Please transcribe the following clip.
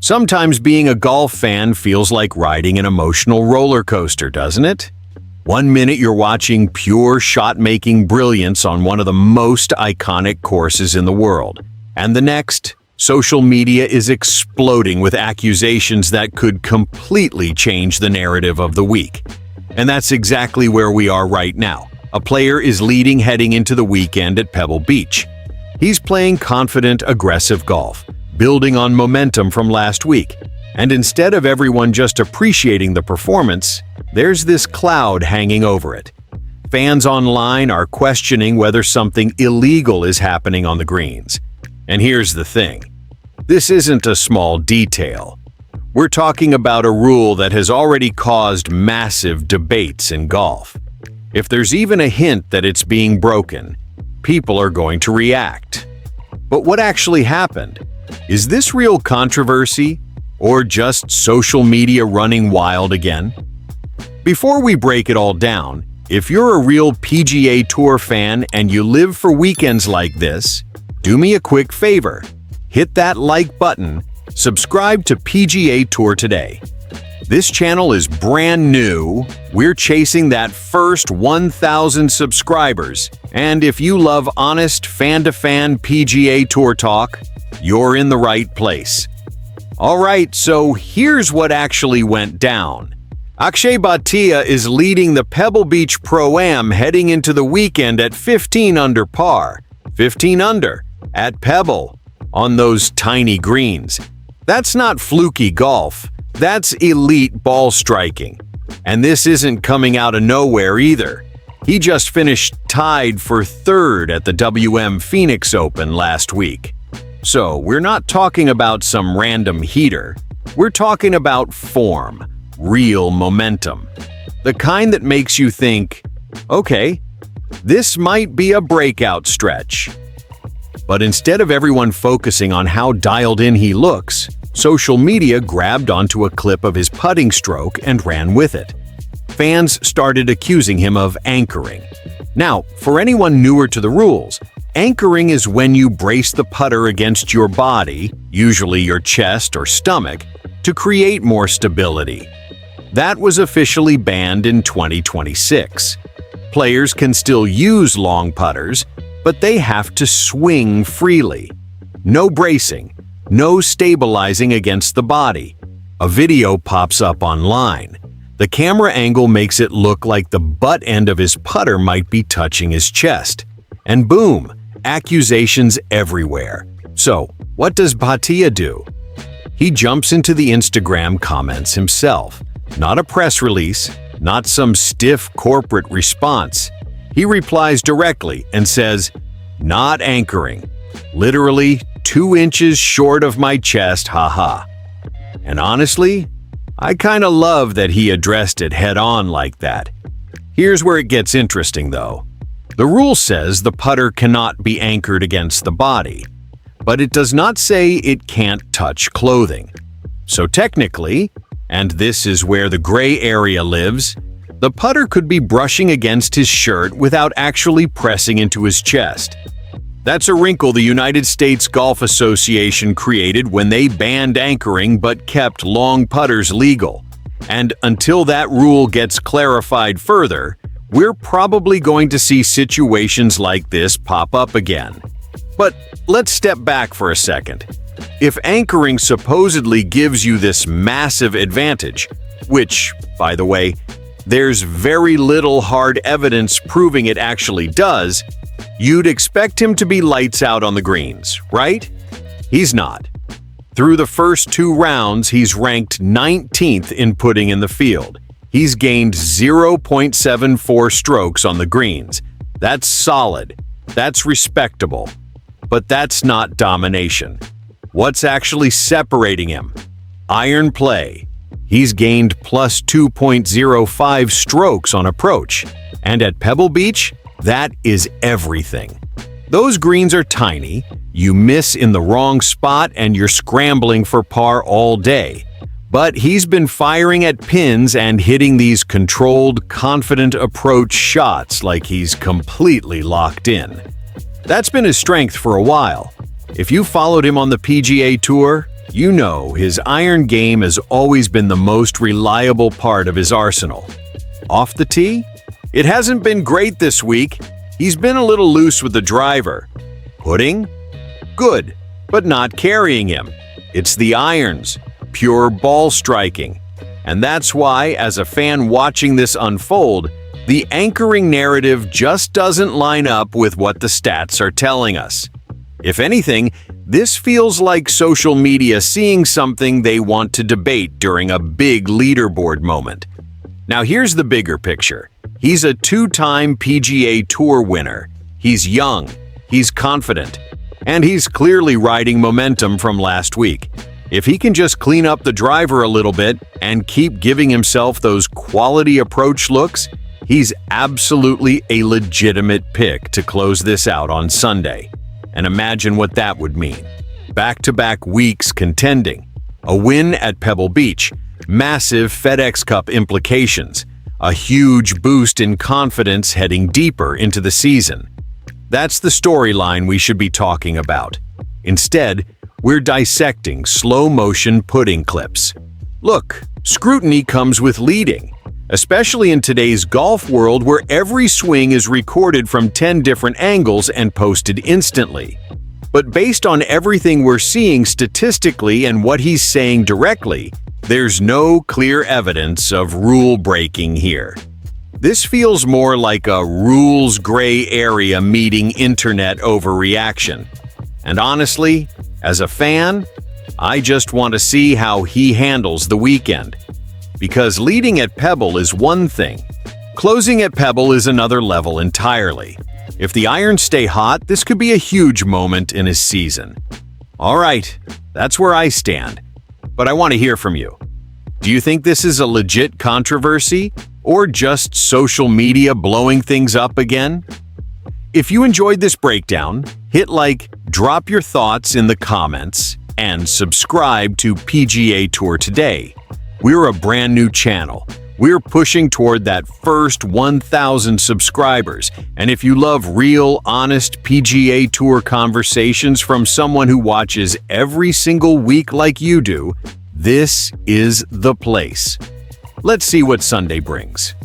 Sometimes being a golf fan feels like riding an emotional roller coaster, doesn't it? One minute you're watching pure shot-making brilliance on one of the most iconic courses in the world, and the next, social media is exploding with accusations that could completely change the narrative of the week. And that's exactly where we are right now. A player is leading heading into the weekend at Pebble Beach. He's playing confident, aggressive golf, building on momentum from last week. And instead of everyone just appreciating the performance, there's this cloud hanging over it. Fans online are questioning whether something illegal is happening on the greens. And here's the thing. This isn't a small detail. We're talking about a rule that has already caused massive debates in golf. If there's even a hint that it's being broken, people are going to react. But what actually happened? Is this real controversy, or just social media running wild again? Before we break it all down, if you're a real PGA Tour fan and you live for weekends like this, do me a quick favor. Hit that like button, subscribe to PGA Tour Today. This channel is brand new. We're chasing that first 1,000 subscribers. And if you love honest fan-to-fan PGA Tour talk, you're in the right place. Alright, so here's what actually went down. Akshay Bhatia is leading the Pebble Beach Pro-Am heading into the weekend at 15 under par. 15 under, at Pebble, on those tiny greens. That's not fluky golf. That's elite ball striking. And this isn't coming out of nowhere either. He just finished tied for third at the WM Phoenix Open last week. So we're not talking about some random heater. We're talking about form, real momentum. The kind that makes you think, okay, this might be a breakout stretch. But instead of everyone focusing on how dialed in he looks, social media grabbed onto a clip of his putting stroke and ran with it. Fans started accusing him of anchoring. Now, for anyone newer to the rules, anchoring is when you brace the putter against your body, usually your chest or stomach, to create more stability. That was officially banned in 2026. Players can still use long putters, but they have to swing freely. No bracing, no stabilizing against the body. A video pops up online. The camera angle makes it look like the butt end of his putter might be touching his chest. And boom, accusations everywhere. So, what does Bhatia do? He jumps into the Instagram comments himself. Not a press release, not some stiff corporate response. He replies directly and says, "Not anchoring. Literally 2 inches short of my chest, haha." And honestly, I kinda love that he addressed it head-on like that. Here's where it gets interesting though. The rule says the putter cannot be anchored against the body, but it does not say it can't touch clothing. So technically, and this is where the gray area lives, the putter could be brushing against his shirt without actually pressing into his chest. That's a wrinkle the United States Golf Association created when they banned anchoring but kept long putters legal. And until that rule gets clarified further, we're probably going to see situations like this pop up again. But let's step back for a second. If anchoring supposedly gives you this massive advantage, which, by the way, there's very little hard evidence proving it actually does, you'd expect him to be lights out on the greens, right? He's not. Through the first 2 rounds, he's ranked 19th in putting in the field. He's gained 0.74 strokes on the greens. That's solid. That's respectable. But that's not domination. What's actually separating him? Iron play. He's gained plus 2.05 strokes on approach. And at Pebble Beach, that is everything. Those greens are tiny, you miss in the wrong spot and you're scrambling for par all day. But he's been firing at pins and hitting these controlled, confident approach shots like he's completely locked in. That's been his strength for a while. If you followed him on the PGA Tour, You know, his iron game has always been the most reliable part of his arsenal. Off the tee? It hasn't been great this week. He's been a little loose with the driver. Putting? Good, but not carrying him. It's the irons, pure ball striking. And that's why, as a fan watching this unfold, the anchoring narrative just doesn't line up with what the stats are telling us. If anything, this feels like social media seeing something they want to debate during a big leaderboard moment. Now here's the bigger picture. He's a two-time PGA Tour winner. He's young, he's confident, and he's clearly riding momentum from last week. If he can just clean up the driver a little bit and keep giving himself those quality approach looks, he's absolutely a legitimate pick to close this out on Sunday. And imagine what that would mean. Back-to-back weeks contending, a win at Pebble Beach, massive FedEx Cup implications, a huge boost in confidence heading deeper into the season. That's the storyline we should be talking about. Instead, we're dissecting slow-motion putting clips. Look, scrutiny comes with leading, especially in today's golf world where every swing is recorded from 10 different angles and posted instantly. But based on everything we're seeing statistically and what he's saying directly, there's no clear evidence of rule breaking here. This feels more like a rules gray area meeting internet overreaction. And honestly, as a fan, I just want to see how he handles the weekend. Because leading at Pebble is one thing. Closing at Pebble is another level entirely. If the irons stay hot, this could be a huge moment in his season. All right, that's where I stand. But I want to hear from you. Do you think this is a legit controversy or just social media blowing things up again? If you enjoyed this breakdown, hit like, drop your thoughts in the comments, and subscribe to PGA Tour Today. We're a brand new channel. We're pushing toward that first 1,000 subscribers. And if you love real, honest PGA Tour conversations from someone who watches every single week like you do, this is the place. Let's see what Sunday brings.